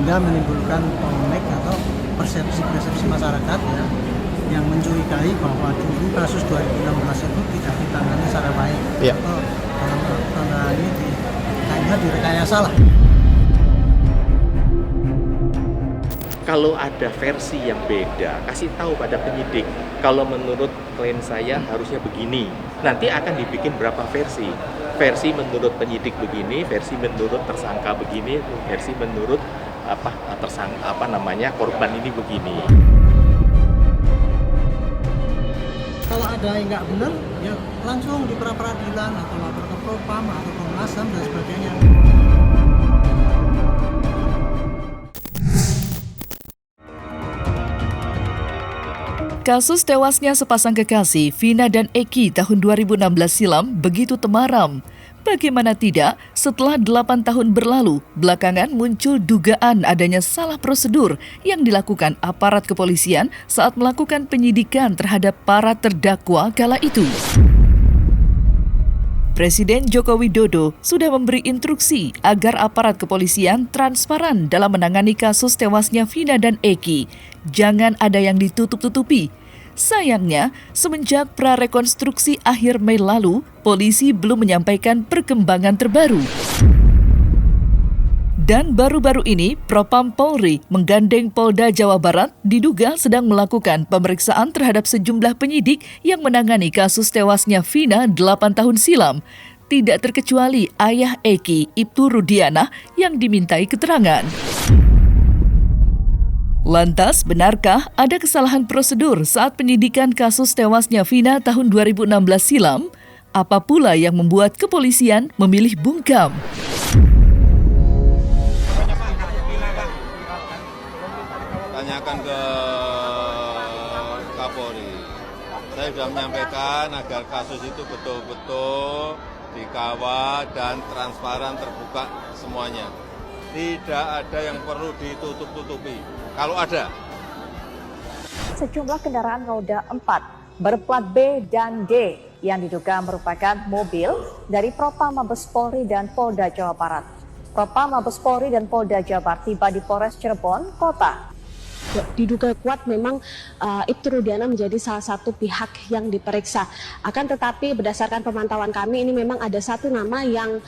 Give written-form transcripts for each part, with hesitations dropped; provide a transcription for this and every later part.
sehingga menimbulkan polemik atau persepsi masyarakat ya, yang mencurigai bahwa dulu kasus 2016 itu tidak ditangani secara baik. Ya. Atau dalam tanda ini kayaknya direkayasa lah. Kalau ada versi yang beda, kasih tahu pada penyidik. Kalau menurut klien saya harusnya begini. Nanti akan dibikin berapa versi. Versi menurut penyidik begini, versi menurut tersangka begini, versi menurut korban ini begini. Kalau ada yang nggak benar, ya langsung di pra-peradilan atau lapor ke Propam atau Komnas HAM dan sebagainya. Kasus tewasnya sepasang kekasih, Vina dan Eki tahun 2016 silam begitu temaram. Bagaimana tidak, setelah 8 tahun berlalu, belakangan muncul dugaan adanya salah prosedur yang dilakukan aparat kepolisian saat melakukan penyidikan terhadap para terdakwa kala itu. Presiden Joko Widodo sudah memberi instruksi agar aparat kepolisian transparan dalam menangani kasus tewasnya Vina dan Eki. Jangan ada yang ditutup-tutupi. Sayangnya, semenjak prarekonstruksi akhir Mei lalu, polisi belum menyampaikan perkembangan terbaru. Dan baru-baru ini, Propam Polri menggandeng Polda Jawa Barat diduga sedang melakukan pemeriksaan terhadap sejumlah penyidik yang menangani kasus tewasnya Vina 8 tahun silam. Tidak terkecuali ayah Eki, Ibtu Rudiana, yang dimintai keterangan. Lantas, benarkah ada kesalahan prosedur saat penyidikan kasus tewasnya Vina tahun 2016 silam? Apa pula yang membuat kepolisian memilih bungkam? Tanyakan ke Kapolri. Saya sudah menyampaikan agar kasus itu betul-betul dikawal dan transparan, terbuka semuanya. Tidak ada yang perlu ditutup-tutupi. Kalau ada. Sejumlah kendaraan roda 4 berplat B dan D yang diduga merupakan mobil dari Propam Mabes Polri dan Polda Jawa Barat. Propam Mabes Polri dan Polda Jawa Barat tiba di Polres Cirebon Kota. Diduga kuat memang Ibtu Rudiana menjadi salah satu pihak yang diperiksa. Akan tetapi berdasarkan pemantauan kami ini memang ada satu nama yang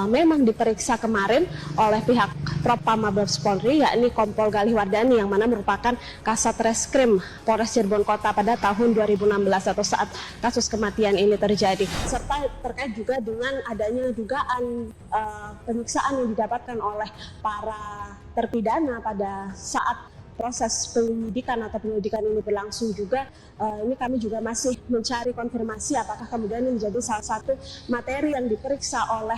memang diperiksa kemarin oleh pihak Propam Mabes Polri, yakni Kompol Galih Wardani yang mana merupakan Kasat Reskrim Polres Cirebon Kota pada tahun 2016 atau saat kasus kematian ini terjadi. Serta terkait juga dengan adanya dugaan penyiksaan yang didapatkan oleh para terpidana pada saat proses penyelidikan atau penyelidikan ini berlangsung juga. Ini kami juga masih mencari konfirmasi apakah kemudian ini menjadi salah satu materi yang diperiksa oleh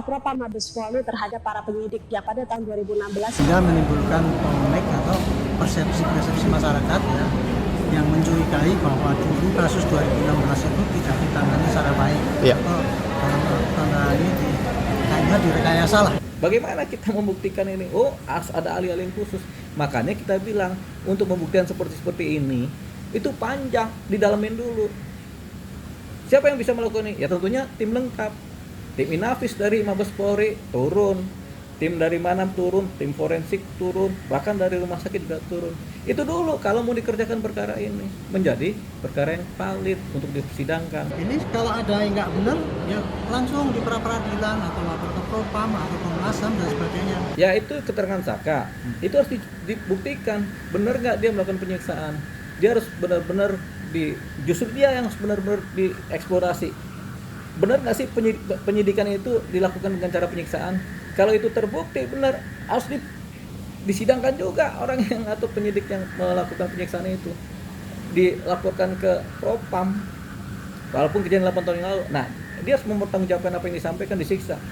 Propam Mabes Polri terhadap para penyidik yang pada tahun 2016. Sehingga menimbulkan polemik atau persepsi masyarakat ya, yang mencurigai bahwa dulu kasus 2016 itu tidak ditangani secara baik. Ya. Atau dalam tanda ini kayaknya direkayasa lah. Bagaimana kita membuktikan ini? Oh, harus ada ahli-ahli yang khusus. Makanya kita bilang untuk pembuktian seperti ini itu panjang, didalamin dulu. Siapa yang bisa melakukan ini? Ya tentunya tim lengkap. Tim Inavis dari Mabes Polri turun, tim dari mana turun, tim forensik turun, bahkan dari rumah sakit juga turun. Itu dulu kalau mau dikerjakan perkara ini menjadi perkara yang valid untuk disidangkan. Ini kalau ada yang nggak benar, ya langsung di pra-peradilan atau lapor ke Propam atau Komnas HAM dan sebagainya. Ya itu keterangan Saka, itu harus dibuktikan benar nggak dia melakukan penyiksaan. Dia harus benar-benar justru dia yang benar-benar dieksplorasi. Benar nggak sih penyidikan itu dilakukan dengan cara penyiksaan? Kalau itu terbukti benar, harus disidangkan juga orang yang atau penyidik yang melakukan penyiksaan itu. Dilaporkan ke Propam, walaupun kejadian 8 tahun yang lalu. Nah, dia harus mempertanggungjawabkan apa yang disampaikan,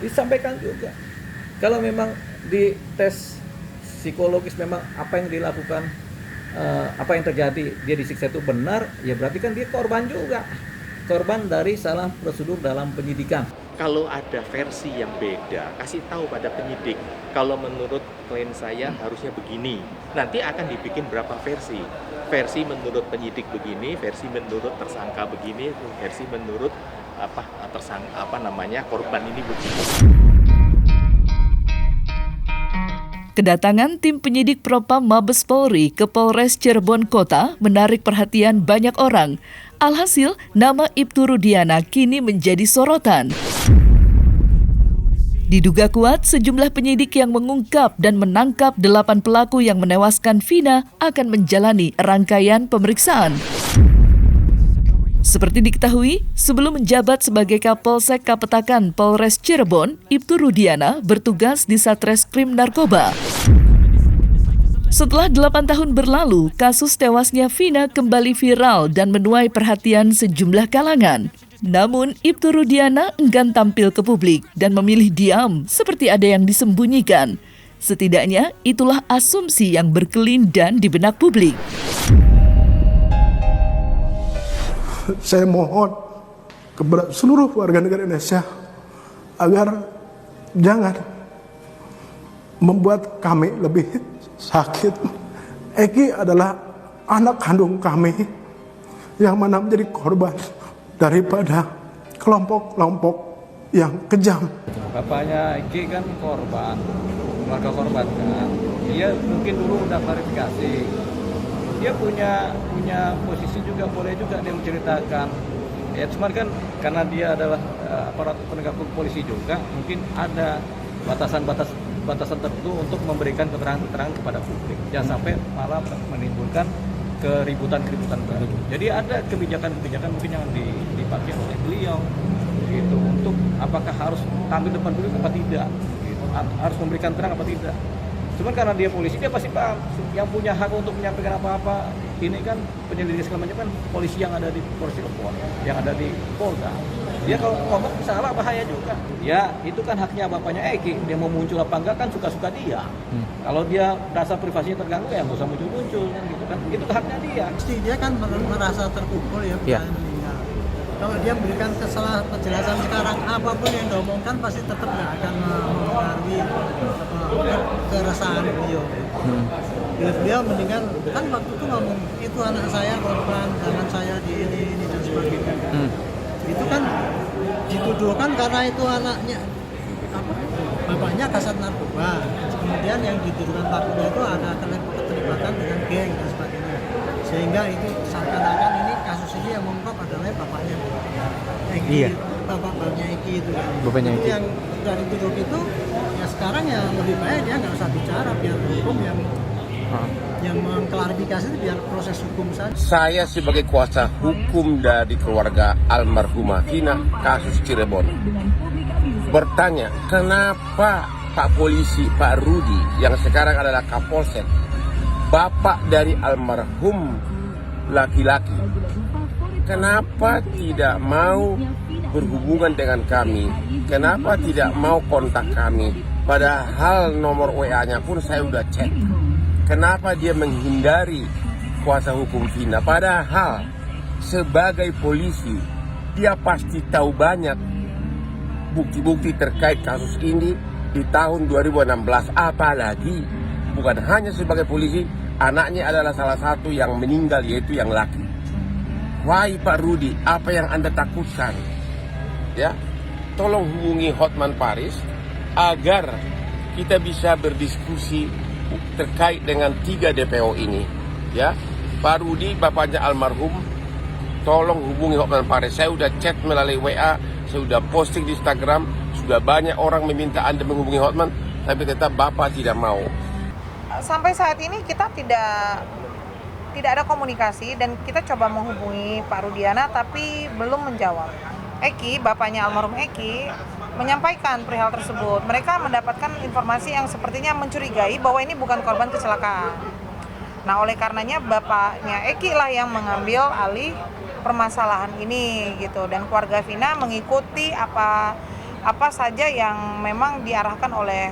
disampaikan juga. Kalau memang di tes psikologis memang apa yang dilakukan, apa yang terjadi, dia disiksa itu benar, ya berarti kan dia korban juga. Korban dari salah prosedur dalam penyidikan. Kalau ada versi yang beda, kasih tahu pada penyidik. Kalau menurut klien saya harusnya begini. Nanti akan dibikin berapa versi. Versi menurut penyidik begini, versi menurut tersangka begini, versi menurut korban ini begini. Kedatangan tim penyidik Propam Mabes Polri ke Polres Cirebon Kota menarik perhatian banyak orang. Alhasil, nama Ibtu Rudiana kini menjadi sorotan. Diduga kuat, sejumlah penyidik yang mengungkap dan menangkap 8 pelaku yang menewaskan Vina akan menjalani rangkaian pemeriksaan. Seperti diketahui, sebelum menjabat sebagai Kapolsek Kapetakan Polres Cirebon, Ibtu Rudiana bertugas di Satreskrim Narkoba. Setelah 8 tahun berlalu, kasus tewasnya Vina kembali viral dan menuai perhatian sejumlah kalangan. Namun, Ibtu Rudiana enggan tampil ke publik dan memilih diam seperti ada yang disembunyikan. Setidaknya, itulah asumsi yang berkelindan di benak publik. Saya mohon kepada seluruh warga negara Indonesia agar jangan membuat kami lebih sakit. Eki adalah anak kandung kami yang mana menjadi korban daripada kelompok-kelompok yang kejam. Bapaknya Eki kan korban, keluarga korban kan. Dia mungkin dulu udah klarifikasi. Dia punya posisi juga, boleh juga dia menceritakan. Ya cuman kan karena dia adalah aparat penegak hukum polisi juga, mungkin ada batasan tertentu untuk memberikan keterangan-keterangan kepada publik. Jangan sampai malah menimbulkan keributan baru. Jadi ada kebijakan-kebijakan mungkin yang dipakai oleh beliau gitu, untuk apakah harus tampil depan publik apa tidak, gitu. Harus memberikan terang apa tidak. Cuman karena dia polisi, dia pasti paham yang punya hak untuk menyampaikan apa-apa. Ini kan penyelidikan segala macam kan polisi yang ada di Polres Cirebon, yang ada di Polda. Dia kalau ngomong salah bahaya juga. Ya itu kan haknya bapaknya Eki. Dia mau muncul apa enggak kan suka-suka dia. Kalau dia merasa privasinya terganggu ya nggak usah muncul-muncul kan gitu kan. Itu haknya dia. Pasti dia kan merasa terpukul ya. Meninggal. Kalau dia memberikan penjelasan sekarang, apapun yang diomongkan pasti tetap nggak akan mempengaruhi keresahan beliau. Beliau mendingan kan waktu itu ngomong itu anak saya korban, jangan saya di ini dan sebagainya. Itu kan dituduhkan karena itu anaknya bapaknya kasat narkoba. Kemudian yang dituduhkan pelakunya itu ada keterlibatan dengan geng dan sebagainya. Sehingga itu seakan-akan ini kasus ini yang mengungkap adalah bapaknya Eki. Iya. Bapaknya Eki itu. Bapaknya Eki. Yang dari dituduh itu ya sekarang ya lebih baik dia nggak usah bicara, biar hukum yang mengklarifikasi itu biar proses hukum saja. Saya sebagai kuasa hukum dari keluarga almarhumah Vina kasus Cirebon bertanya, kenapa Pak Polisi Pak Rudi yang sekarang adalah Kapolsek, bapak dari almarhum laki-laki, kenapa tidak mau berhubungan dengan kami? Kenapa tidak mau kontak kami? Padahal nomor WA-nya pun saya udah cek. Kenapa dia menghindari kuasa hukum Vina? Padahal sebagai polisi dia pasti tahu banyak bukti-bukti terkait kasus ini di tahun 2016. Apalagi bukan hanya sebagai polisi, anaknya adalah salah satu yang meninggal, yaitu yang laki. Wahai Pak Rudi, apa yang Anda takutkan? Ya, tolong hubungi Hotman Paris agar kita bisa berdiskusi terkait dengan 3 DPO ini. Ya, Pak Rudi, bapaknya almarhum, tolong hubungi Hotman Paris. Saya sudah chat melalui WA, saya sudah posting di Instagram, sudah banyak orang meminta Anda menghubungi Hotman, tapi tetap Bapak tidak mau. Sampai saat ini kita tidak ada komunikasi dan kita coba menghubungi Pak Rudiana tapi belum menjawab. Eki, bapaknya almarhum Eki, menyampaikan perihal tersebut. Mereka mendapatkan informasi yang sepertinya mencurigai bahwa ini bukan korban kecelakaan. Nah, oleh karenanya bapaknya Eki lah yang mengambil alih permasalahan ini gitu, dan keluarga Vina mengikuti apa saja yang memang diarahkan oleh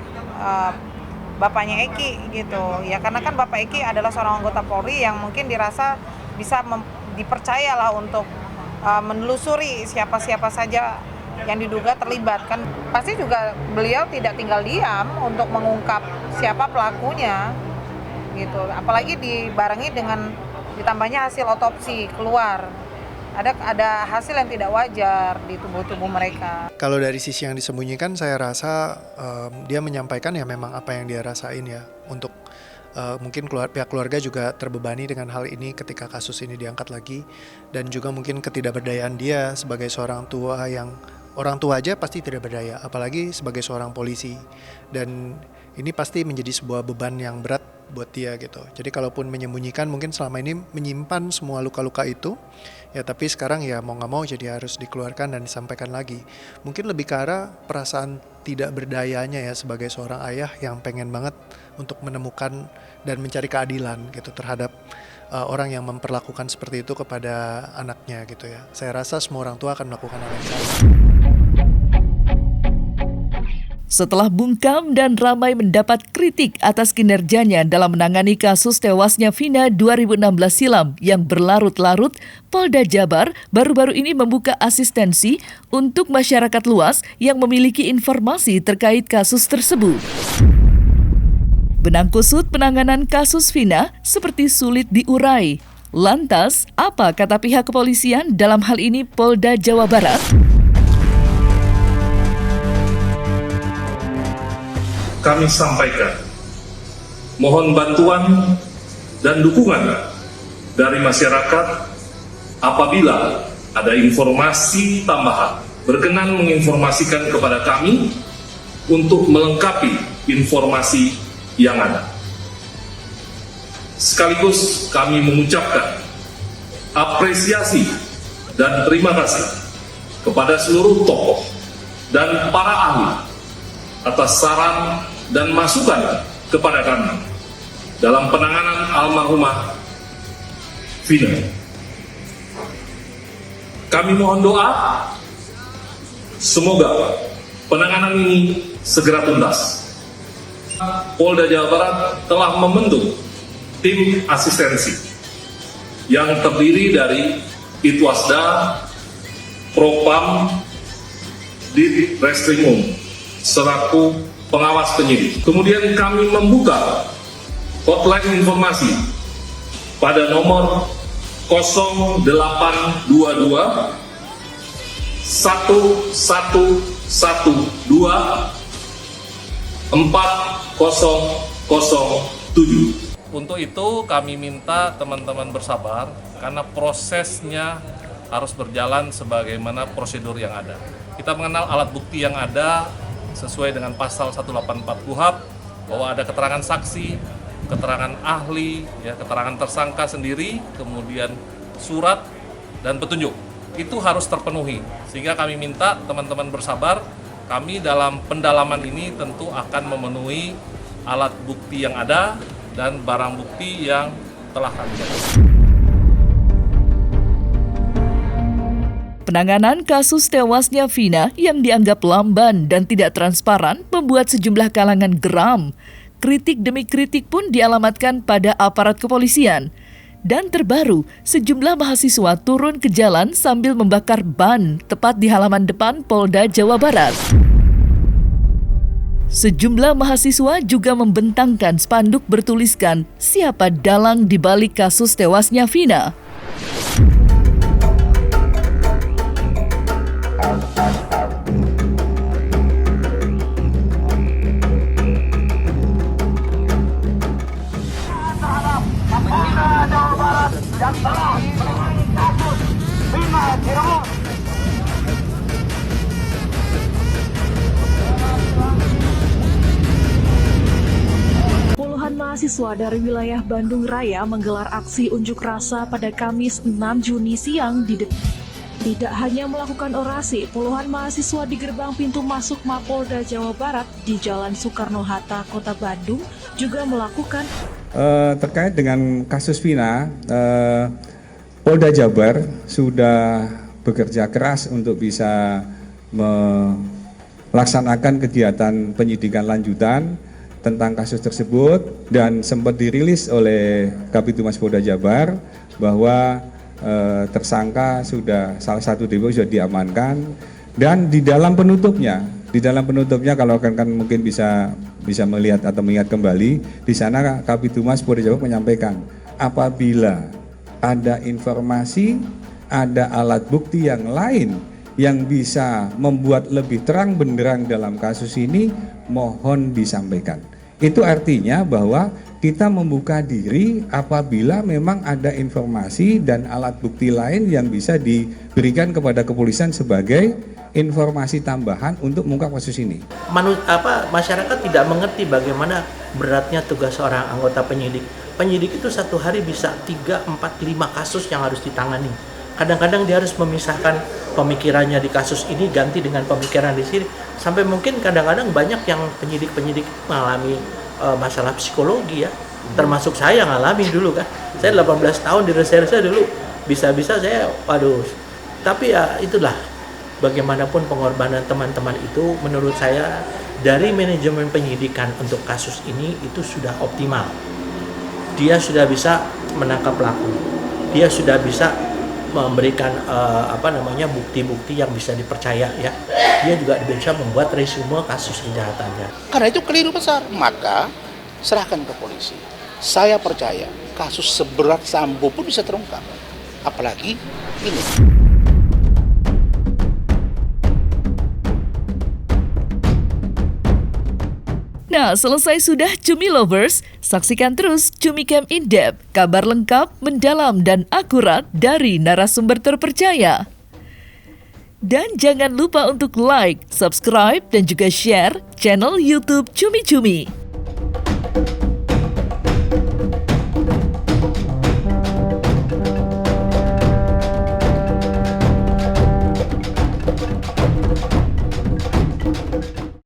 bapaknya Eki gitu. Ya karena kan Bapak Eki adalah seorang anggota Polri yang mungkin dirasa bisa dipercayalah untuk menelusuri siapa-siapa saja yang diduga terlibat. Kan pasti juga beliau tidak tinggal diam untuk mengungkap siapa pelakunya gitu. Apalagi dibarengi dengan ditambahnya hasil otopsi keluar. ada hasil yang tidak wajar di tubuh mereka. Kalau dari sisi yang disembunyikan, saya rasa dia menyampaikan ya memang apa yang dia rasain ya. Untuk mungkin pihak keluarga juga terbebani dengan hal ini ketika kasus ini diangkat lagi, dan juga mungkin ketidakberdayaan dia sebagai seorang tua yang orang tua aja pasti tidak berdaya, apalagi sebagai seorang polisi. Dan ini pasti menjadi sebuah beban yang berat buat dia gitu. Jadi kalaupun menyembunyikan, mungkin selama ini menyimpan semua luka-luka itu, ya tapi sekarang ya mau nggak mau jadi harus dikeluarkan dan disampaikan lagi. Mungkin lebih ke arah perasaan tidak berdayanya ya sebagai seorang ayah yang pengen banget untuk menemukan dan mencari keadilan gitu terhadap orang yang memperlakukan seperti itu kepada anaknya gitu ya. Saya rasa semua orang tua akan melakukan hal yang sama. Setelah bungkam dan ramai mendapat kritik atas kinerjanya dalam menangani kasus tewasnya Vina 2016 silam yang berlarut-larut, Polda Jabar baru-baru ini membuka asistensi untuk masyarakat luas yang memiliki informasi terkait kasus tersebut. Benang kusut penanganan kasus Vina seperti sulit diurai. Lantas, apa kata pihak kepolisian dalam hal ini Polda Jawa Barat? Kami sampaikan, mohon bantuan dan dukungan dari masyarakat apabila ada informasi tambahan berkenan menginformasikan kepada kami untuk melengkapi informasi yang ada. Sekaligus kami mengucapkan apresiasi dan terima kasih kepada seluruh tokoh dan para ahli atas saran dan masukan kepada kami dalam penanganan almarhumah Vina. Kami mohon doa semoga penanganan ini segera tuntas. Polda Jawa Barat telah membentuk tim asistensi yang terdiri dari Itwasda, Propam, Ditreskrimum selaku pengawas penyidik. Kemudian kami membuka hotline informasi pada nomor 0822 1112 4007. Untuk itu kami minta teman-teman bersabar karena prosesnya harus berjalan sebagaimana prosedur yang ada. Kita mengenal alat bukti yang ada sesuai dengan pasal 184 KUHP bahwa ada keterangan saksi, keterangan ahli, ya, keterangan tersangka sendiri, kemudian surat dan petunjuk. Itu harus terpenuhi. Sehingga kami minta teman-teman bersabar. Kami dalam pendalaman ini tentu akan memenuhi alat bukti yang ada dan barang bukti yang telah kami dapatkan. Penanganan kasus tewasnya Vina yang dianggap lamban dan tidak transparan membuat sejumlah kalangan geram. Kritik demi kritik pun dialamatkan pada aparat kepolisian. Dan terbaru, sejumlah mahasiswa turun ke jalan sambil membakar ban tepat di halaman depan Polda Jawa Barat. Sejumlah mahasiswa juga membentangkan spanduk bertuliskan siapa dalang di balik kasus tewasnya Vina. Puluhan mahasiswa dari wilayah Bandung Raya menggelar aksi unjuk rasa pada Kamis 6 Juni siang tidak hanya melakukan orasi, puluhan mahasiswa di gerbang pintu masuk Mapolda Jawa Barat di Jalan Soekarno-Hatta, Kota Bandung juga melakukan terkait dengan kasus Vina, Polda Jabar sudah bekerja keras untuk bisa melaksanakan kegiatan penyidikan lanjutan tentang kasus tersebut, dan sempat dirilis oleh Kabitumas Polda Jabar bahwa tersangka sudah, salah satu DPO sudah diamankan, dan di dalam penutupnya kalau kan mungkin bisa melihat atau mengingat kembali, di sana Kabitumas Polda Jabar menyampaikan apabila ada informasi ada alat bukti yang lain yang bisa membuat lebih terang benderang dalam kasus ini, mohon disampaikan. Itu artinya bahwa kita membuka diri apabila memang ada informasi dan alat bukti lain yang bisa diberikan kepada kepolisian sebagai informasi tambahan untuk mengungkap kasus ini. Masyarakat tidak mengerti bagaimana beratnya tugas seorang anggota penyidik. Penyidik itu satu hari bisa 3, 4, 5 kasus yang harus ditangani. Kadang-kadang dia harus memisahkan pemikirannya di kasus ini ganti dengan pemikiran di sini. Sampai mungkin kadang-kadang banyak yang penyidik-penyidik mengalami masalah psikologi ya. Termasuk saya ngalami dulu kan. Saya 18 tahun di reserse dulu. Bisa-bisa saya, waduh. Tapi ya itulah, bagaimanapun pengorbanan teman-teman itu menurut saya dari manajemen penyidikan untuk kasus ini itu sudah optimal. Dia sudah bisa menangkap pelaku. Dia sudah bisa memberikan bukti-bukti yang bisa dipercaya ya. Dia juga bisa membuat resume kasus kejahatannya. Karena itu keliru besar, maka serahkan ke polisi. Saya percaya kasus seberat Sambo pun bisa terungkap. Apalagi ini. Nah, selesai sudah Cumi Lovers, saksikan terus Cumi Camp In Depth, kabar lengkap, mendalam, dan akurat dari narasumber terpercaya. Dan jangan lupa untuk like, subscribe, dan juga share channel YouTube Cumi Cumi.